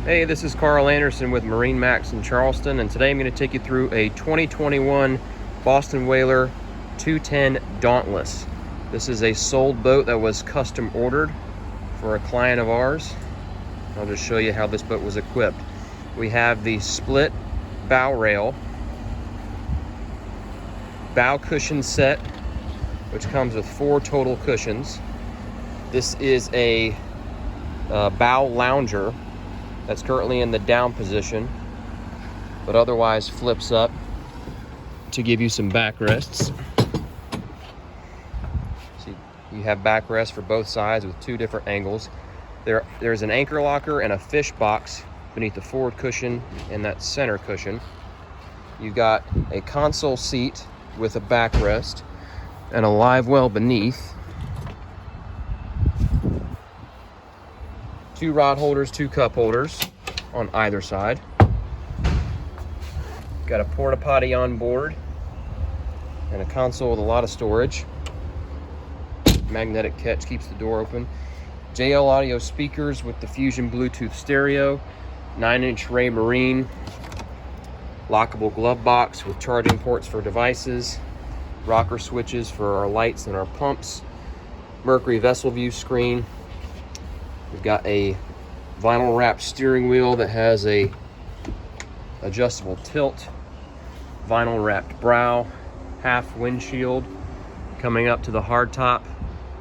Hey, this is Carl Anderson with MarineMax in Charleston, and today I'm going to take you through a 2021 Boston Whaler 210 Dauntless. This is a sold boat that was custom ordered for a client of ours. I'll just show you how this boat was equipped. We have the split bow rail, bow cushion set, which comes with 4 total cushions. This is a bow lounger that's currently in the down position, but otherwise flips up to give you some backrests. See, you have backrests for both sides with 2 different angles. There's an anchor locker and a fish box beneath the forward cushion and that center cushion. You've got a console seat with a backrest and a livewell beneath. 2 rod holders, 2 cup holders on either side. Got a porta potty on board and a console with a lot of storage. Magnetic catch keeps the door open. JL audio speakers with the Fusion Bluetooth stereo. 9-inch Ray Marine. Lockable glove box with charging ports for devices. Rocker switches for our lights and our pumps. Mercury vessel view screen. We've got a vinyl wrapped steering wheel that has a adjustable tilt, vinyl wrapped brow, half windshield coming up to the hardtop,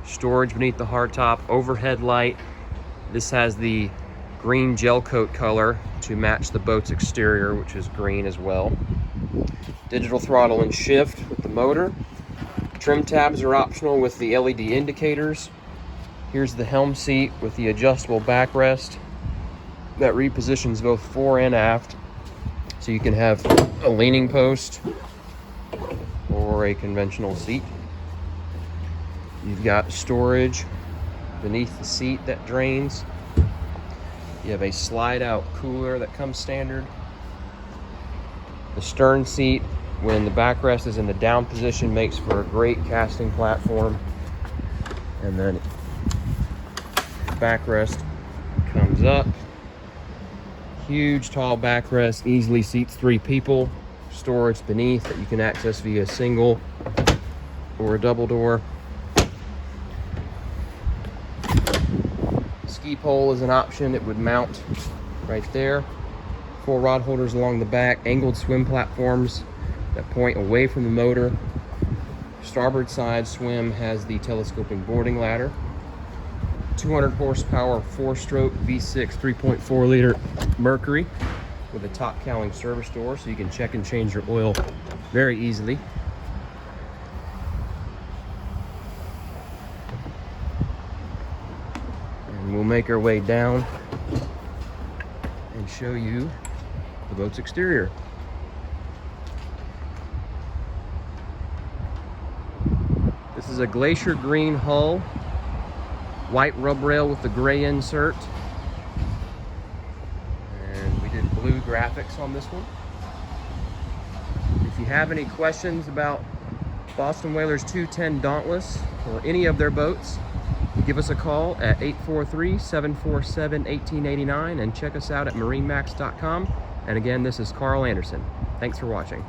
storage beneath the hardtop, overhead light. This has the green gel coat color to match the boat's exterior, which is green as well. Digital throttle and shift with the motor. Trim tabs are optional with the LED indicators. Here's the helm seat with the adjustable backrest that repositions both fore and aft, so you can have a leaning post or a conventional seat. You've got storage beneath the seat that drains. You have a slide out cooler that comes standard. The stern seat, when the backrest is in the down position, makes for a great casting platform. And then backrest comes up. Huge tall backrest, easily seats 3 people. Storage beneath that you can access via single or a double door. Ski pole is an option. It would mount right there. 4 rod holders along the back. Angled swim platforms that point away from the motor. Starboard side swim has the telescoping boarding ladder. 200 horsepower 4-stroke V6 3.4 liter Mercury with a top cowling service door, so you can check and change your oil very easily. And we'll make our way down and show you the boat's exterior. This is a glacier green hull, white rub rail with the gray insert, and we did blue graphics on this one. If you have any questions about Boston Whaler's 210 Dauntless or any of their boats, give us a call at 843-747-1889 and check us out at MarineMax.com. And again, this is Carl Anderson. Thanks for watching.